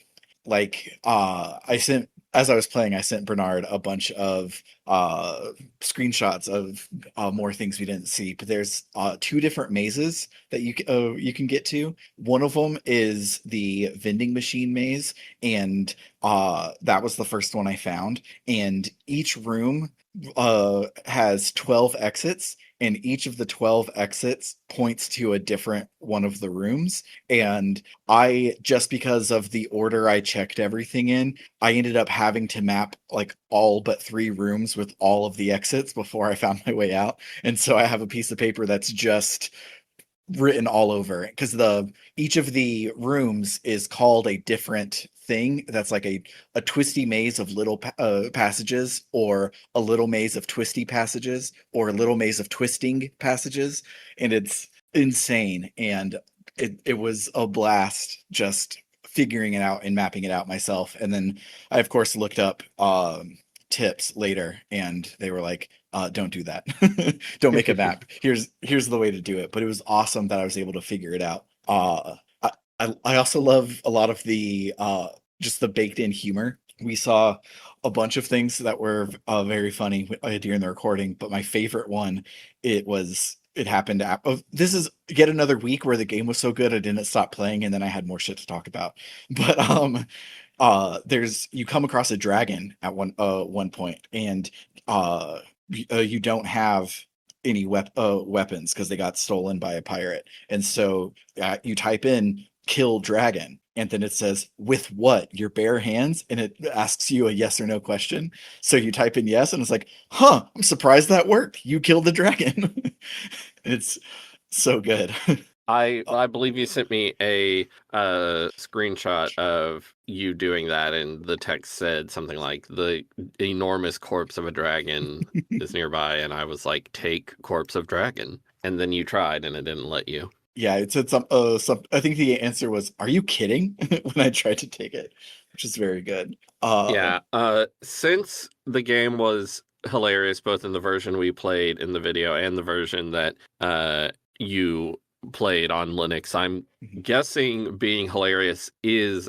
sent as I was playing, I sent Bernard a bunch of screenshots of more things we didn't see. But there's two different mazes that you can get to. One of them is the vending machine maze, and that was the first one I found. And each room has 12 exits, and each of the 12 exits points to a different one of the rooms. And I, just because of the order I checked everything in, I ended up having to map like all but 3 rooms with all of the exits before I found my way out. And so I have a piece of paper that's just written all over it, because the each of the rooms is called a different thing. That's like a twisty maze of little passages, or a little maze of twisty passages, or a little maze of twisting passages. And it's insane, and it was a blast just figuring it out and mapping it out myself. And then I of course looked up tips later, and they were like, don't do that. Don't make a map. Here's the way to do it. But it was awesome that I was able to figure it out. I also love a lot of the just the baked in humor. We saw a bunch of things that were very funny during the recording, but my favorite one, it happened this is yet another week where the game was so good I didn't stop playing, and then I had more shit to talk about. But there's you come across a dragon at one point, and you don't have any weapons because they got stolen by a pirate. And so you type in kill dragon, and then it says with what, your bare hands, and it asks you a yes or no question. So you type in yes, and it's like, huh, I'm surprised that worked, you killed the dragon. It's so good. I believe you sent me a screenshot of you doing that, and the text said something like the enormous corpse of a dragon is nearby, and I was like, take corpse of dragon, and then you tried and it didn't let you. Yeah, it said some. I think the answer was, "Are you kidding?" when I tried to take it, which is very good. Yeah, since the game was hilarious both in the version we played in the video and the version that you played on Linux, I'm Mhm. guessing being hilarious is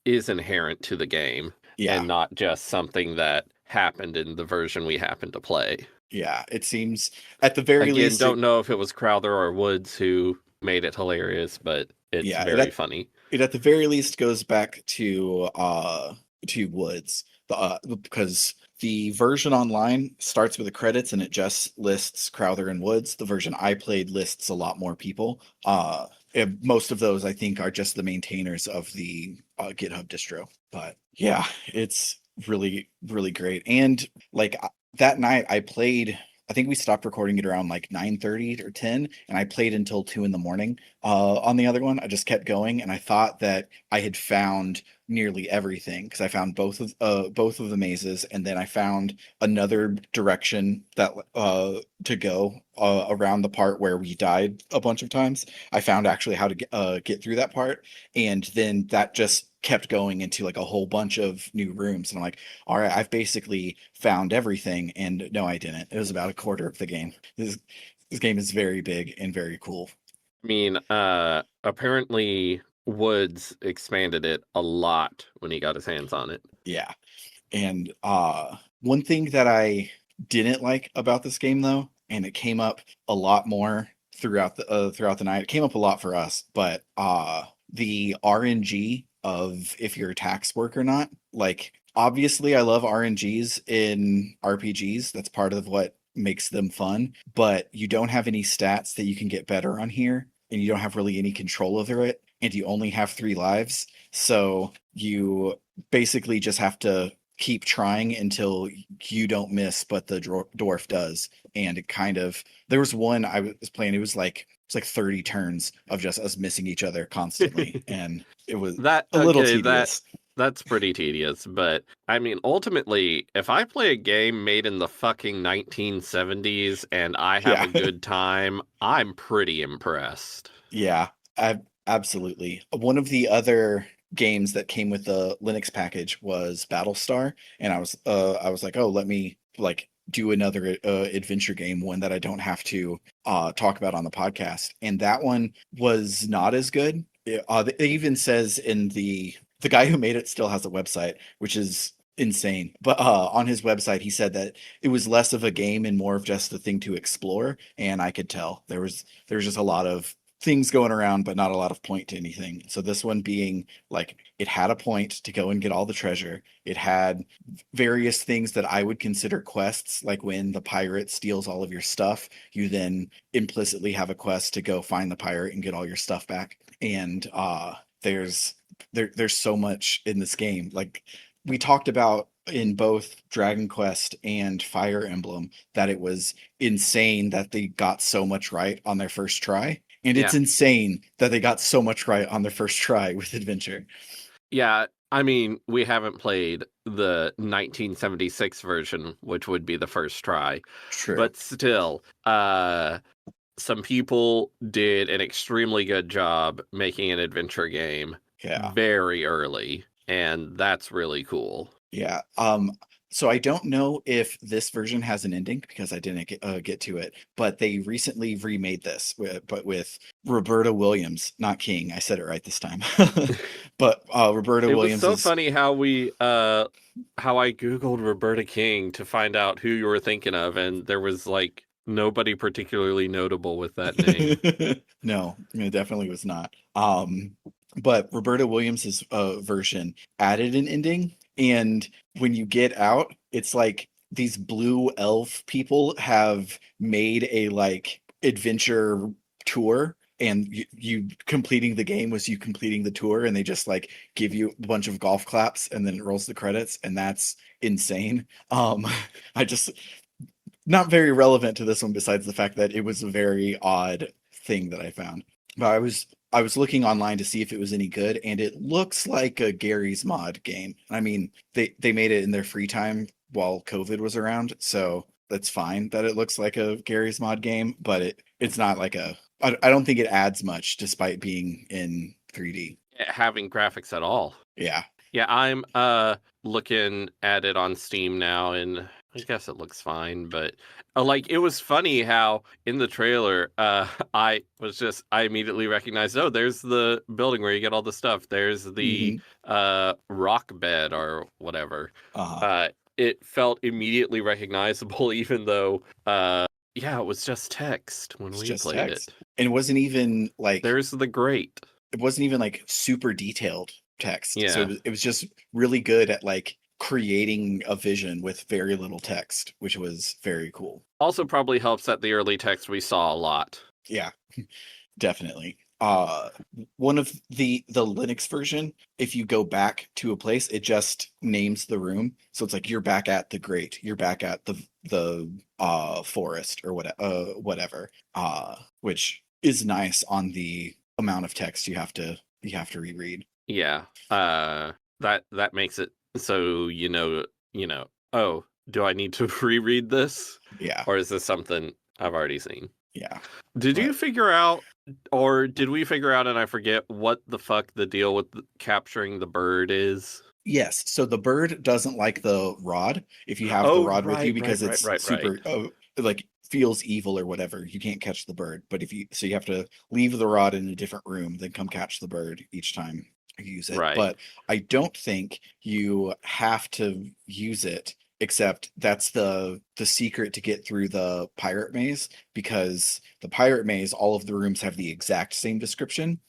inherent to the game Yeah, and not just something that happened in the version we happened to play. yeah. It seems at the very Again, least, don't know if it was Crowther or Woods who made it hilarious, but it's yeah, very funny. it at the very least goes back to Woods, because the version online starts with the credits and it just lists Crowther and Woods. The version I played lists a lot more people. And most of those I think are just the maintainers of the GitHub distro. But yeah, it's really great. And like that night I played. I think we stopped recording it around like 9:30 or 10, and I played until 2 in the morning. On the other one, I just kept going, and I thought that I had found nearly everything, because I found both of the mazes, and then I found another direction that to go around the part where we died a bunch of times. I found actually how to get through that part, and then that just kept going into like a whole bunch of new rooms, and I'm like, all right, I've basically found everything. And no, I didn't. It was about a quarter of the game. This game is very big and very cool. I mean, apparently Woods expanded it a lot when he got his hands on it. Yeah. And one thing that I didn't like about this game, though, and it came up a lot more throughout the night. It came up a lot for us, but the RNG of if your attacks work or not. Like, obviously I love RNGs in RPGs. That's part of what makes them fun, but you don't have any stats that you can get better on here, and you don't have really any control over it, and you only have 3 lives. So you basically just have to keep trying until you don't miss, but the dwarf does. And it kind of, there was one I was playing, it's like 30 turns of just us missing each other constantly, and it was That a little okay, that tedious. that's pretty tedious, but I mean, ultimately, if I play a game made in the fucking 1970s and I have Yeah. a good time, I'm pretty impressed. Yeah, absolutely. One of the other games that came with the Linux package was Battlestar, and I was like, oh, let me like do another adventure game, one that I don't have to talk about on the podcast. And that one was not as good. It even says in the guy who made it still has a website, which is insane. But on his website, he said that it was less of a game and more of just a thing to explore. And I could tell there was just a lot of things going around, but not a lot of point to anything. So this one being like it had a point to go and get all the treasure. It had various things that I would consider quests, like when the pirate steals all of your stuff, you then implicitly have a quest to go find the pirate and get all your stuff back. And there's there's so much in this game. Like we talked about in both Dragon Quest and Fire Emblem that it was insane that they got so much right on their first try. And it's Yeah. insane that they got so much right on their first try with Adventure. Yeah, I mean, we haven't played the 1976 version, which would be the first try, True. but still, some people did an extremely good job making an adventure game Yeah. very early, and that's really cool. Yeah. So I don't know if this version has an ending because I didn't get to it, but they recently remade this, but with Roberta Williams, not King. I said it right this time. But Roberta It was Williams so is funny how how I Googled Roberta King to find out who you were thinking of, and there was like nobody particularly notable with that name. No, it definitely was not. But Roberta Williams's version added an ending, and when you get out, it's like these blue elf people have made a like adventure tour. And you completing the game was you completing the tour, and they just like give you a bunch of golf claps, and then it rolls the credits, and that's insane. I just not very relevant to this one besides the fact that it was a very odd thing that I found. But I was looking online to see if it was any good, and it looks like a Gary's Mod game. I mean, they made it in their free time while COVID was around, so that's fine that it looks like a Gary's Mod game, but it's not like I don't think it adds much despite being in 3D. Having graphics at all. Yeah. Yeah, I'm looking at it on Steam now, and I guess it looks fine, but like it was funny how in the trailer I immediately recognized, oh, there's the building where you get all the stuff. There's the Hmm. rock bed or whatever. Uh-huh. Uh it felt immediately recognizable even though yeah, it was just text when It's we just played text. it. And it wasn't even like There's the grate. it wasn't even like super detailed text. So Yeah. it was just really good at like creating a vision with very little text, which was very cool. Also probably helps that the early text we saw a lot. Yeah, definitely. One of the Linux version, if you go back to a place, it just names the room. So it's like you're back at the grate, you're back at the forest or whatever. Which is nice on the amount of text you have to reread. Yeah. That makes it so oh, do I need to reread this? Yeah, Or is this something I've already seen? yeah. Did you But figure out or did we figure out and I forget what the fuck the deal with capturing the bird is? yes, so the bird doesn't like the rod if you have the Oh, rod with you right, right, because right, it's right, right. super like feels evil or whatever. You can't catch the bird, but if you so you have to leave the rod in a different room, then come catch the bird each time you use it. Right. But I don't think you have to use it, except that's the secret to get through the pirate maze, because the pirate maze, all of the rooms have the exact same description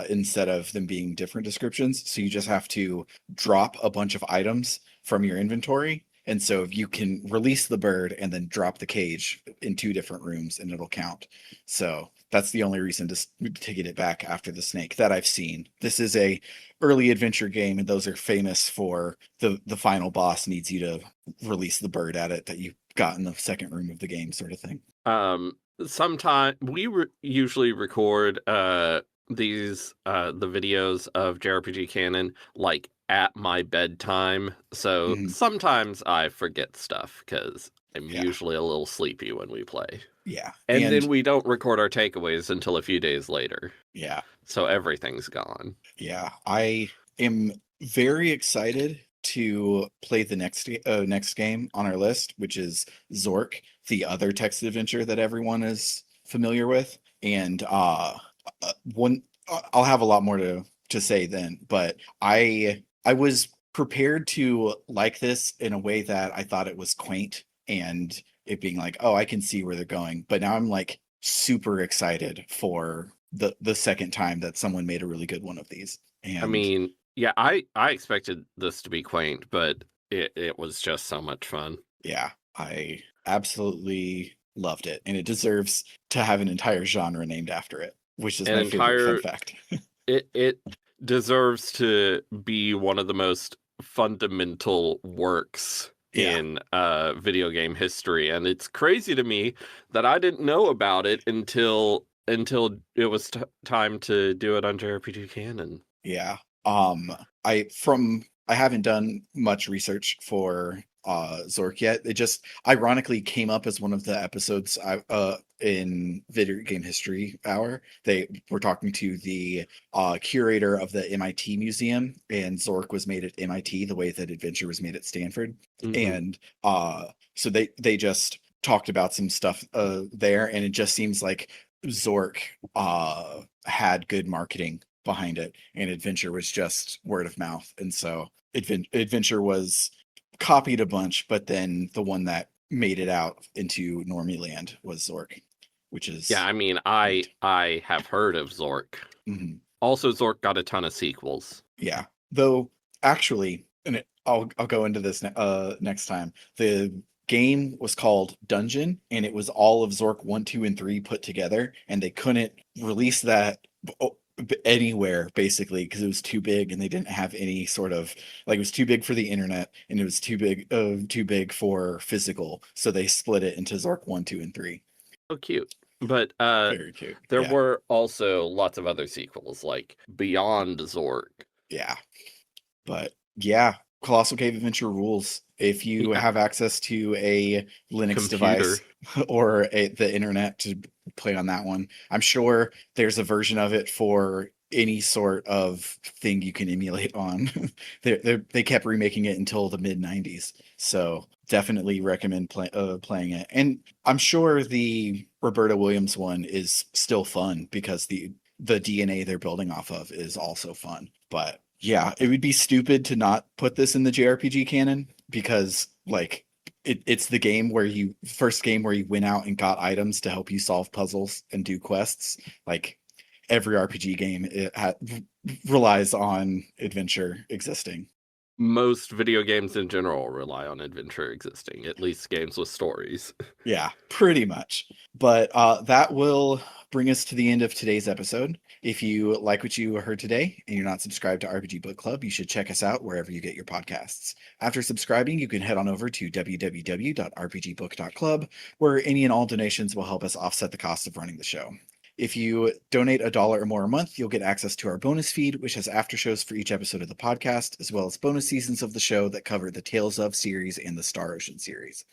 instead of them being different descriptions. So you just have to drop a bunch of items from your inventory. And so if you can release the bird and then drop the cage in two different rooms, and it'll count. So that's the only reason to get it back after the snake that I've seen. This is a early adventure game, and those are famous for the final boss needs you to release the bird at it that you got in the second room of the game, sort of thing. Sometime usually record these the videos of JRPG Canon like at my bedtime. So Mhm. sometimes I forget stuff because I'm Yeah, usually a little sleepy when we play. yeah, And then and we don't record our takeaways until a few days later. yeah, So everything's gone. yeah. I am very excited to play the next game on our list, which is Zork, the other text adventure that everyone is familiar with. And one I'll have a lot more to say then, but I was prepared to like this in a way that I thought it was quaint and it being like, oh, I can see where they're going. But now I'm like super excited for the second time that someone made a really good one of these. I And mean, yeah, I expected this to be quaint, but it was just so much fun. yeah, I absolutely loved it. And it deserves to have an entire genre named after it, which is An my favorite fun entire fact. it deserves to be one of the most fundamental works Yeah. in video game history, and it's crazy to me that I didn't know about it until it was time to do it on JRPG Canon. Yeah. I haven't done much research for Zork yet. It just ironically came up as one of the episodes in Video Game History Hour. They were talking to the curator of the MIT Museum, and Zork was made at MIT the way that Adventure was made at Stanford. Mm-hmm. And so they just talked about some stuff there, and it just seems like Zork had good marketing behind it, and Adventure was just word of mouth. And so Adventure was copied a bunch, but then the one that made it out into Normie Land was Zork, which Yeah, is I mean, great. I have heard of Zork. Mhm. Also, Zork got a ton of sequels. Yeah, though actually, I'll go into this next time. The game was called Dungeon, and it was all of Zork 1, 2, and 3 put together, and they couldn't release that anywhere basically because it was too big, and they didn't have any sort of like, it was too big for the internet, and it was too big for physical, so they split it into Zork 1, 2, and 3. Oh, cute. But Very cute. there Yeah. were also lots of other sequels, like Beyond Zork. Yeah. But yeah, Colossal Cave Adventure rules. If you Yeah, have access to a Linux device computer. or the internet to play on that one, I'm sure there's a version of it for any sort of thing you can emulate on. They kept remaking it until the mid 90s. So definitely recommend playing it. And I'm sure the Roberta Williams one is still fun because the DNA they're building off of is also fun. But yeah, it would be stupid to not put this in the JRPG canon because like it's the game where you first game where you went out and got items to help you solve puzzles and do quests. Like every RPG game relies on adventure existing. Most video games in general rely on adventure existing, at least games with stories. Yeah, pretty much. But that will bring us to the end of today's episode. If you like what you heard today and you're not subscribed to RPG Book Club, you should check us out wherever you get your podcasts. After subscribing, you can head on over to www.rpgbook.club, where any and all donations will help us offset the cost of running the show. If you donate $1 or more a month, you'll get access to our bonus feed, which has after shows for each episode of the podcast, as well as bonus seasons of the show that cover the Tales of series and the Star Ocean series.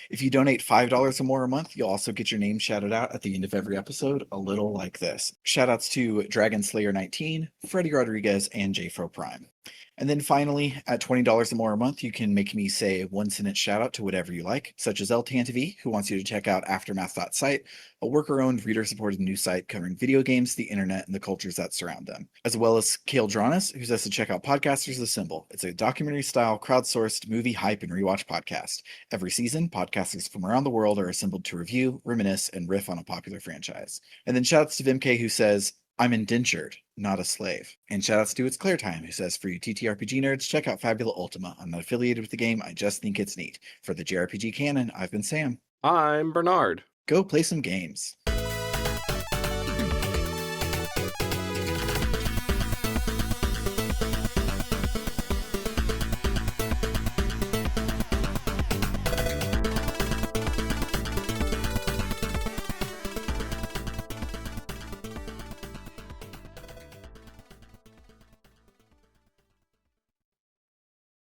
If you donate $5 or more a month, you'll also get your name shouted out at the end of every episode, a little like this. Shoutouts to Dragon Slayer 19, Freddie Rodriguez, and JFro Prime. And then finally, at $20 or more a month, you can make me say one sentence shout out to whatever you like, such as El Tantav, who wants you to check out Aftermath.site, a worker-owned, reader-supported news site covering video games, the internet, and the cultures that surround them. As well as Kale Dronis, who says to check out Podcasters Assemble. It's a documentary-style, crowdsourced movie hype and rewatch podcast. Every season, podcasters from around the world are assembled to review, reminisce, and riff on a popular franchise. And then shoutouts to Vimk, who says, I'm indentured, not a slave. And shoutouts to It's Clear Time, who says, for you TTRPG nerds, check out Fabula Ultima. I'm not affiliated with the game, I just think it's neat. For the JRPG canon, I've been Sam. I'm Bernard. Go play some games.